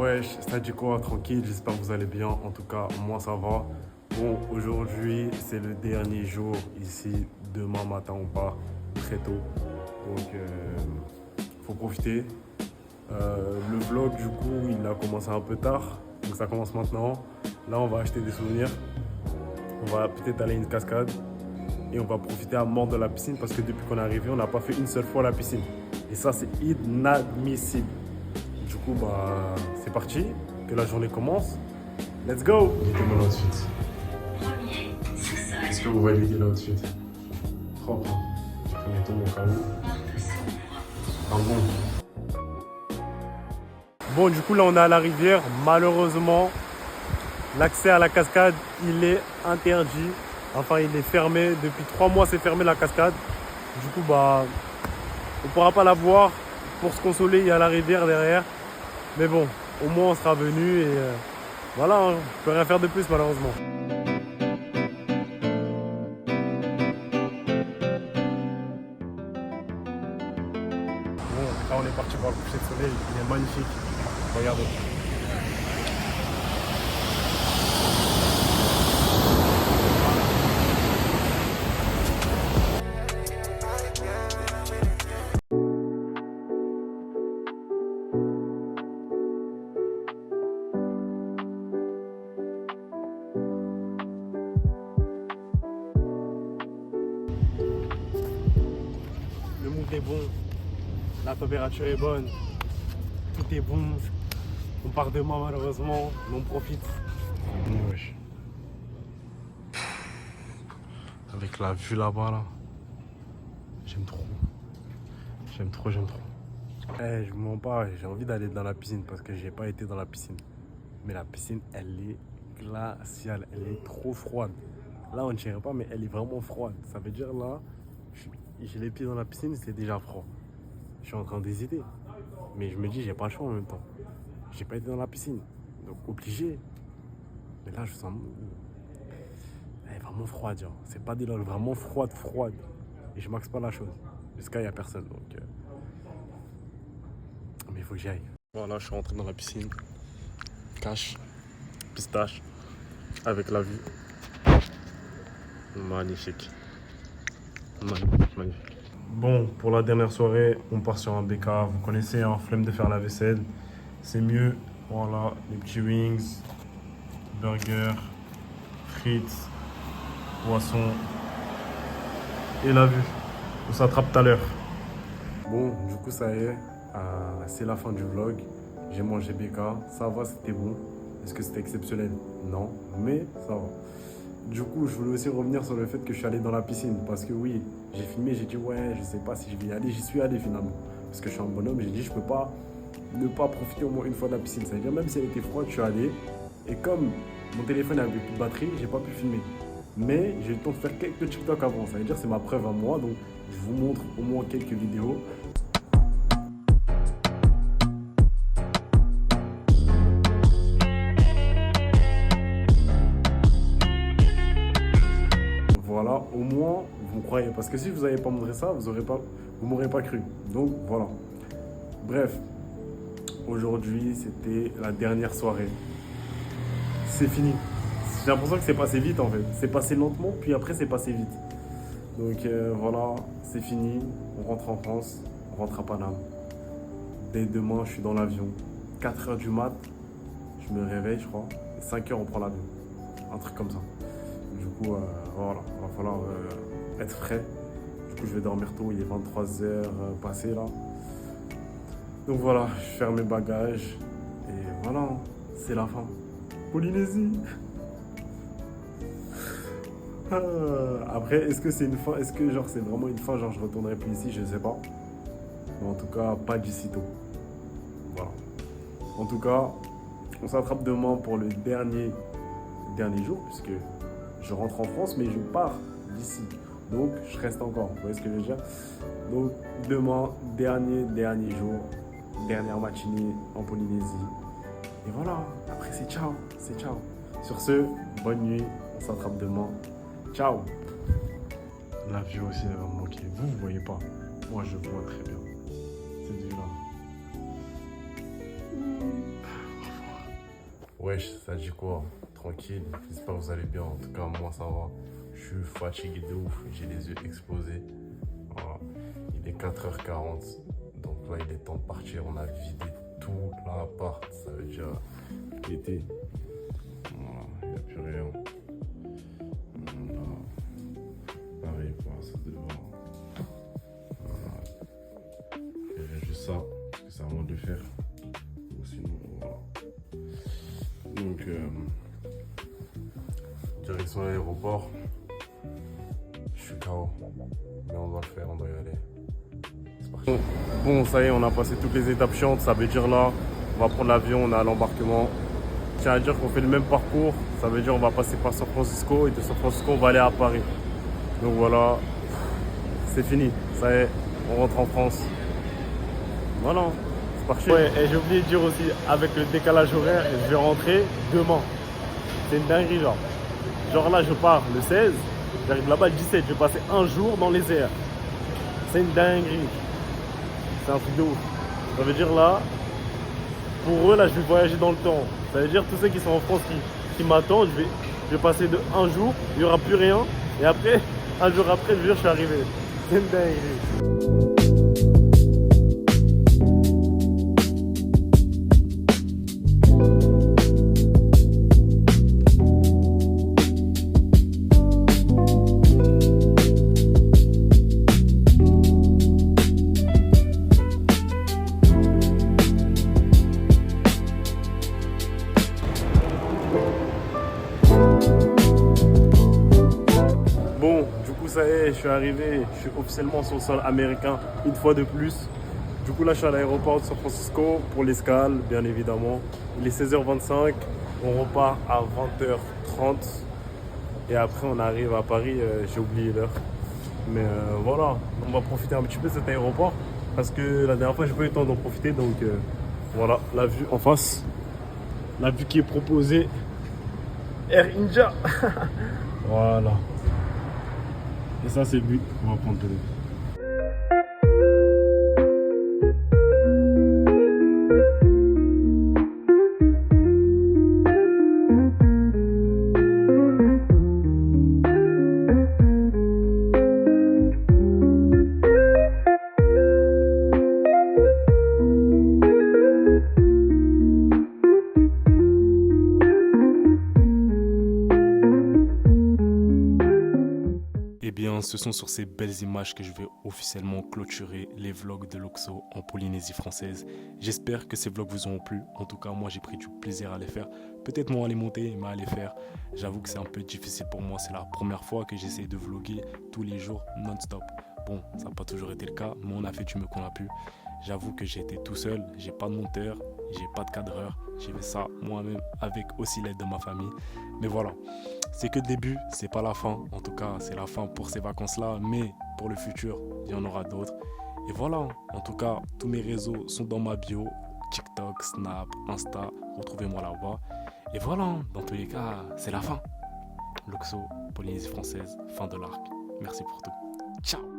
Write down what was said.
Wesh, ça dit quoi, tranquille, j'espère que vous allez bien, en tout cas moi ça va. Bon, aujourd'hui c'est le dernier jour ici, demain matin on part très tôt, donc faut profiter. Le vlog du coup il a commencé un peu tard, donc ça commence maintenant. Là on va acheter des souvenirs, on va peut-être aller à une cascade et on va profiter à mort de la piscine parce que depuis qu'on est arrivé on n'a pas fait une seule fois la piscine. Et ça c'est inadmissible. Du coup, bah, c'est parti, que la journée commence. Let's go! Mettez mon outfit. Est-ce que vous validez l'outfit? Propre. Mettons au cas où. Ah bon. Bon, du coup, là, on est à la rivière. Malheureusement, l'accès à la cascade, il est interdit. Enfin, il est fermé. Depuis 3 mois, c'est fermé la cascade. Du coup, bah, on ne pourra pas la voir. Pour se consoler, il y a la rivière derrière. Mais bon, au moins on sera venu et voilà, hein, je peux rien faire de plus malheureusement. Bon, là on est parti voir le coucher de soleil, il est magnifique. Regardez. Le mood est bon, la température est bonne, tout est bon. On part demain malheureusement, mais on profite. Wesh. Avec la vue là-bas là, j'aime trop. J'aime trop. Eh, je vous mens pas, j'ai envie d'aller dans la piscine parce que j'ai pas été dans la piscine. Mais la piscine, elle est glaciale, elle est trop froide. Là, on ne dirait pas, mais elle est vraiment froide. Ça veut dire là, j'ai les pieds dans la piscine, c'est déjà froid. Je suis en train d'hésiter. Mais je me dis, j'ai pas le choix en même temps. J'ai pas été dans la piscine, donc obligé. Mais là, je sens. Elle est vraiment froide, genre. C'est pas des langues, vraiment froide. Et je maxe pas la chose. Jusqu'à il n'y a personne, donc. Mais il faut que j'y aille. Voilà, je suis rentré dans la piscine. Cache, pistache, avec la vue. Magnifique. Magnifique. Bon, pour la dernière soirée, on part sur un BK. Vous connaissez, hein, flemme de faire la vaisselle. C'est mieux. Voilà, les petits wings, burgers, frites, poissons et la vue. On s'attrape tout à l'heure. Bon, du coup, ça y est. C'est la fin du vlog. J'ai mangé BK. Ça va, c'était bon. Est-ce que c'était exceptionnel? Non, mais ça va. Du coup, je voulais aussi revenir sur le fait que je suis allé dans la piscine. Parce que oui, j'ai filmé, j'ai dit ouais, je sais pas si je vais y aller. J'y suis allé finalement. Parce que je suis un bonhomme, j'ai dit je peux pas ne pas profiter au moins une fois de la piscine. Ça veut dire même si elle était froide, je suis allé. Et comme mon téléphone avait plus de batterie, j'ai pas pu filmer. Mais j'ai eu le temps de faire quelques TikTok avant. Ça veut dire c'est ma preuve à moi. Donc je vous montre au moins quelques vidéos. Voilà, au moins, vous me croyez. Parce que si je vous avais pas montré ça, vous m'aurez pas cru. Donc, voilà. Bref, aujourd'hui, c'était la dernière soirée. C'est fini. J'ai l'impression que c'est passé vite, en fait. C'est passé lentement, puis après, c'est passé vite. Donc, voilà, c'est fini. On rentre en France, on rentre à Paname. Dès demain, je suis dans l'avion. 4 h du mat, je me réveille, je crois. Et 5 h, on prend l'avion. Un truc comme ça. Du coup, voilà, il va falloir être frais. Du coup, je vais dormir tôt, il est 23 h passées là. Donc voilà, je ferme mes bagages. Et voilà, c'est la fin. Polynésie. Après, est-ce que c'est une fin? Est-ce que genre c'est vraiment une fin? Genre je retournerai plus ici, je sais pas. Mais en tout cas, pas d'ici tôt. Voilà. En tout cas, on s'attrape demain pour le dernier jour, puisque je rentre en France, mais je pars d'ici. Donc, je reste encore. Vous voyez ce que je veux dire? Donc, demain, dernier jour, dernière matinée en Polynésie. Et voilà, après, c'est ciao. C'est ciao. Sur ce, bonne nuit. On s'attrape demain. Ciao. La vue aussi, elle va me manquer. Vous ne voyez pas. Moi, je vois très bien. Cette vue-là. Wesh, ça dit quoi? Tranquille, j'espère que vous allez bien. En tout cas, moi ça va. Je suis fatigué de ouf, j'ai les yeux explosés. Voilà. Il est 4h40, donc là il est temps de partir. On a vidé tout l'appart, ça veut dire l'été. Voilà, il n'y a plus rien. Voilà. Pareil pour ça devant. Voilà. Il y a juste ça, parce que c'est à moi de le faire. Ou sinon, voilà. Donc, direction l'aéroport. Je suis KO. Mais on doit le faire, on doit y aller. C'est parti. Bon, ça y est, on a passé toutes les étapes chiantes. Ça veut dire là, on va prendre l'avion, on est à l'embarquement. Je tiens à dire qu'on fait le même parcours. Ça veut dire on va passer par San Francisco et de San Francisco, on va aller à Paris. Donc voilà, c'est fini. Ça y est, on rentre en France. Voilà. Ouais, et j'ai oublié de dire aussi, avec le décalage horaire, je vais rentrer demain. C'est une dinguerie, genre. Genre là, je pars le 16, j'arrive là-bas le 17, je vais passer un jour dans les airs. C'est une dinguerie. C'est un truc de ouf. Ça veut dire là, pour eux, là, je vais voyager dans le temps. Ça veut dire tous ceux qui sont en France qui m'attendent, je vais passer de un jour, il n'y aura plus rien. Et après, un jour après, je suis arrivé. C'est une dinguerie. Bon, du coup ça y est, je suis arrivé, je suis officiellement sur le sol américain une fois de plus. Du coup là je suis à l'aéroport de San Francisco pour l'escale, bien évidemment. Il est 16h25, on repart à 20h30 et après on arrive à Paris, j'ai oublié l'heure. Mais voilà, on va profiter un petit peu de cet aéroport parce que la dernière fois j'ai pas eu le temps d'en profiter, donc voilà, la vue en face, la vue qui est proposée, Air India. Voilà. Et ça, c'est le but. On va prendre tout. Eh bien, ce sont sur ces belles images que je vais officiellement clôturer les vlogs de Loxo en Polynésie française. J'espère que ces vlogs vous ont plu. En tout cas, moi, j'ai pris du plaisir à les faire. Peut-être moins à les monter, mais à les faire. J'avoue que c'est un peu difficile pour moi. C'est la première fois que j'essaie de vlogger tous les jours non-stop. Bon, ça n'a pas toujours été le cas, mais on a fait du mieux qu'on a pu. J'avoue que j'ai été tout seul. J'ai pas de monteur, j'ai pas de cadreur. J'ai fait ça moi-même avec aussi l'aide de ma famille. Mais voilà. C'est que le début, c'est pas la fin. En tout cas, c'est la fin pour ces vacances-là. Mais pour le futur, il y en aura d'autres. Et voilà. En tout cas, tous mes réseaux sont dans ma bio. TikTok, Snap, Insta. Retrouvez-moi là-bas. Et voilà. Dans tous les cas, c'est la fin. Loxo, Polynésie française, fin de l'arc. Merci pour tout. Ciao.